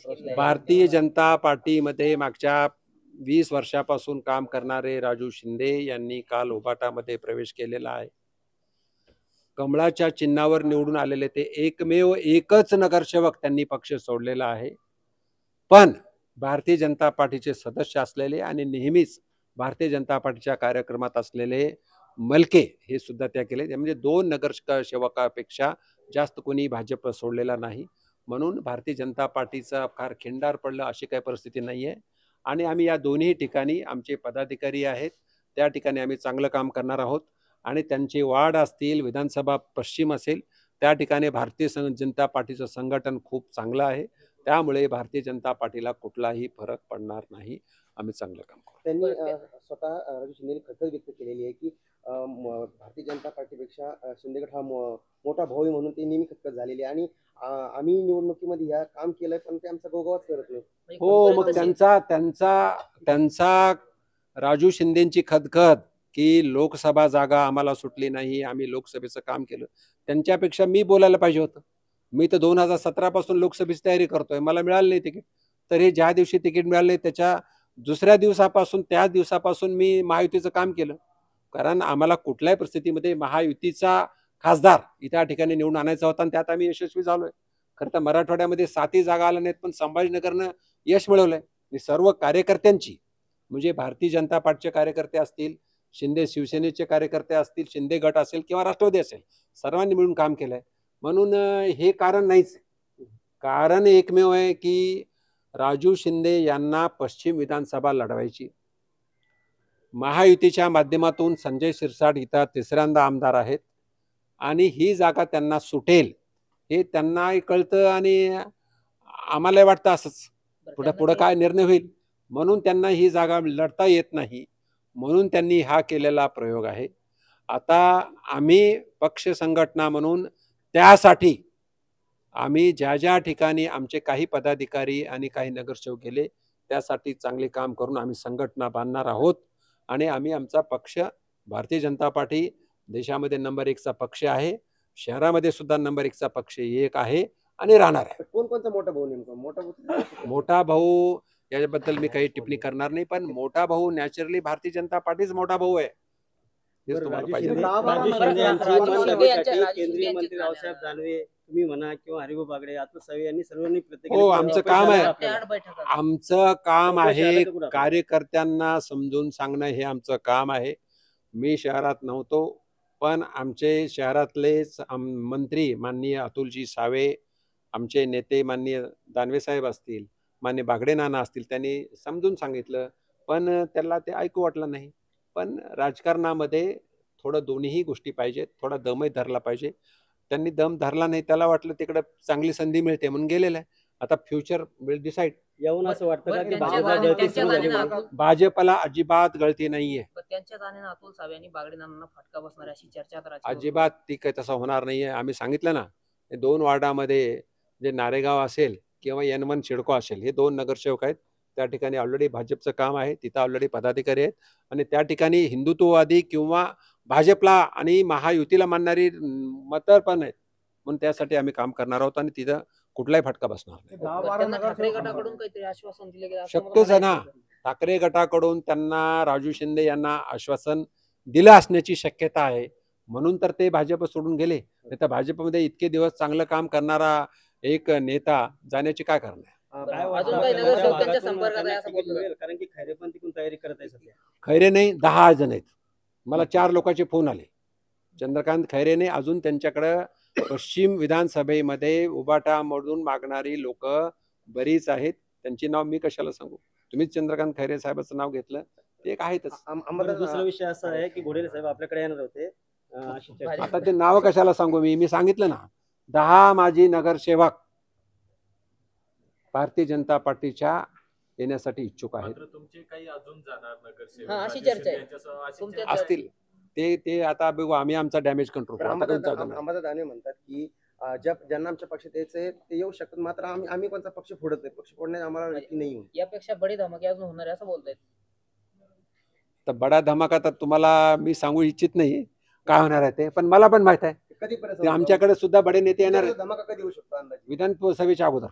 प्रवेश केलेला आहे. भारतीय जनता पार्टीमध्ये मागच्या 20 वर्षापासून काम करणारे राजू शिंदे यांनी काल उबाटामध्ये प्रवेश केलेला आहे. कमळाच्या चिन्हावर निवडून आलेले ते एकमेव एकच नगरसेवक त्यांनी पक्ष सोडलेला आहे. पण भारतीय जनता पार्टीचे सदस्य असलेले आणि नेहमीच भारतीय जनता पार्टीच्या कार्यक्रमात असलेले मलके हे सुद्धा त्या केले. म्हणजे 2 नगरसेवकापेक्षा जास्त कोणी भाजप सोडलेला नाही. म्हणून भारतीय जनता पार्टीचा फार खिंडार पडलं अशी काही परिस्थिती नाही आहे. आणि आम्ही या दोन्ही ठिकाणी आमचे पदाधिकारी आहेत, त्या ठिकाणी आम्ही चांगलं काम करणार आहोत. आणि त्यांचे वार्ड असतील, विधानसभा पश्चिम असेल, त्या ठिकाणी भारतीय जनता पार्टीचं संघटन खूप चांगलं आहे. त्यामुळे भारतीय जनता पार्टीला कुठलाही फरक पडणार नाही. आम्ही चांगलं काम करू. त्यांनी स्वतः राजू शिंदेनी खंत व्यक्त केलेली आहे की भारतीय जनता पार्टीपेक्षा शिंदेगड हा मोठा भाऊ आहे म्हणून ते नेहमी खतखत झालेली आहे आणि आम्ही निवडणुकीमध्ये ह्या काम केलंय पण ते आमचा गोगावाच करत नाही. हो, मग त्यांचा राजू शिंदेची खदखद की लोकसभा जागा आम्हाला सुटली नाही, आम्ही लोकसभेचं काम केलं, त्यांच्यापेक्षा मी बोलायला पाहिजे होतं. मी तर 2017 पासून लोकसभेची तयारी करतोय, मला मिळालं नाही तिकीट. तर हे ज्या दिवशी तिकीट मिळाले त्याच्या दुसऱ्या दिवसापासून, त्याच दिवसापासून मी महायुतीचं काम केलं. कारण आम्हाला कुठल्याही परिस्थितीमध्ये महायुतीचा खासदार त्या ठिकाणी निवडून आणायचा होता आणि त्यात आम्ही यशस्वी झालोय. खरं तर मराठवाड्यामध्ये 7ही जागा आल्या नाहीत, पण संभाजीनगरनं यश मिळवलंय. आणि सर्व कार्यकर्त्यांची, म्हणजे भारतीय जनता पार्टीचे कार्यकर्ते असतील, शिंदे शिवसेनेचे कार्यकर्ते असतील, शिंदे गट असेल किंवा राष्ट्रवादी असेल, सर्वांनी मिळून काम केलंय. म्हणून हे कारण नाहीच. कारण एकमेव आहे की राजू शिंदे यांना पश्चिम विधानसभा लढवायची. महायुतीच्या माध्यमातून संजय शिरसाट इथं तिसऱ्यांदा आमदार आहेत आणि ही जागा त्यांना सुटेल हे त्यांनाही कळतं आणि आम्हाला वाटतं असंच पुढे काय निर्णय होईल. म्हणून त्यांना ही जागा लढता येत नाही, म्हणून त्यांनी हा केलेला प्रयोग आहे. आता आम्ही पक्ष संघटना म्हणून त्यासाठी आम्ही ज्या ज्या ठिकाणी आमचे काही पदाधिकारी आणि काही नगरसेवक गेले त्यासाठी चांगले काम करून आम्ही संघटना बांधणार आहोत. आणि आम्ही आमचा पक्ष भारतीय जनता पार्टी देशामध्ये नंबर 1चा पक्ष आहे, शहरामध्ये सुद्धा नंबर 1चा पक्ष एक आहे आणि राहणार आहे. कोणचा मोठा भाऊ नेमका? मोठा भाऊ याबद्दल मी काही टिप्पणी करणार नाही, पण मोठा भाऊ नॅचरली भारतीय जनता पार्टीच मोठा भाऊ आहे. केंद्रीय मंत्री रावसाहेब दानवे तुम्ही म्हणा किंवा हरिभाऊ बागडे आत्मसावे यांनी सर्वांनी हो, आमचं काम आहे, आमचं काम आहे कार्यकर्त्यांना समजून सांगणं, हे आमचं काम आहे. मी शहरात नव्हतो, पण आमचे शहरातलेच मंत्री माननीय अतुलजी सावे, आमचे नेते माननीय दानवे साहेब असतील, माननीय बागडे नाना असतील, त्यांनी समजून सांगितलं, पण त्याला ते ऐकू वाटलं नाही. पण राजकारणामध्ये थोडं दोन्हीही गोष्टी पाहिजेत, थोडा दमही धरला पाहिजे. त्यांनी दम धरला नाही, त्याला वाटलं तिकडे चांगली संधी मिळते म्हणून गेलेलं आहे. आता फ्युचर विल डिसाइड. येऊन असं वाटतं की भाजपला अजिबात गळती नाहीये. त्यांच्या जाण्याने अतुल सावे आणि बागडे नानांना फटका बसणार अशी चर्चा अजिबात ती काही तसं होणार नाहीये. आम्ही सांगितलं ना, 2 वार्डामध्ये जे नारेगाव असेल किंवा N1 शिडको असेल, हे 2 नगरसेवक आहेत. त्या ठिकाणी ऑलरेडी भाजपचं काम आहे, तिथं ऑलरेडी पदाधिकारी आहेत आणि त्या ठिकाणी हिंदुत्ववादी किंवा भाजपला आणि महायुतीला मानणारी मतं पण आहेत. म्हणून त्यासाठी आम्ही काम करणार आहोत आणि तिथं कुठलाही फटका बसणार नाही. ठाकरे गटाकडून काहीतरी आश्वासन दिले गेलं शक्यच आहे ना. ठाकरे गटाकडून त्यांना राजू शिंदे यांना आश्वासन दिलं असण्याची शक्यता आहे, म्हणून तर ते भाजप सोडून गेले. नाही तर भाजपमध्ये इतके दिवस चांगलं काम करणारा एक नेता जाण्याची काय कारण आहे. कारण की खैरे पण तिकडून तयारी करत आहे सध्या. खैरे नाही, 10 जण आहेत. मला 4 लोकांचे फोन आले. चंद्रकांत खैरे नाही, अजून त्यांच्याकडं पश्चिम विधानसभेमध्ये उबाटामधून मागणारी लोक बरीच आहेत. त्यांची नाव मी कशाला सांगू, तुम्हीच चंद्रकांत खैरे साहेबांचं नाव घेतलं, ते एक आहेतच. दुसरा विषय असा आहे की घोडेले साहेब आपल्याकडे येणार होते. आता ते नाव कशाला सांगू, मी सांगितलं ना, 10 माजी नगरसेवक भारतीय जनता पार्टीच्या येण्यासाठी इच्छुक आहेत. तुमचे काही अजून जाणार नगरसेवक अशी चर्चा आहे असतील ते आता बघू. आम्ही आमचा डॅमेज कंट्रोल अंबादास दानवे म्हणतात की ज्यांना आमच्या पक्षात यायचंय ते येऊ शकतात, मात्र आम्ही कोणता पक्ष फोडत नाही, पक्ष फोडण्यात आम्हाला नाही होईल. यापेक्षा बडी धमाके अजून होणार आहे असं बोलतायत. तर बडा धमाका तर तुम्हाला मी सांगू इच्छित नाही काय होणार आहे ते, पण मला पण माहित आहे कधीपर्यंत आमच्याकडे सुद्धा बडे नेते येणार आहेत. धमाका कधी होऊ शकतो अंदाजे? विधानसभेच्या अगोदर.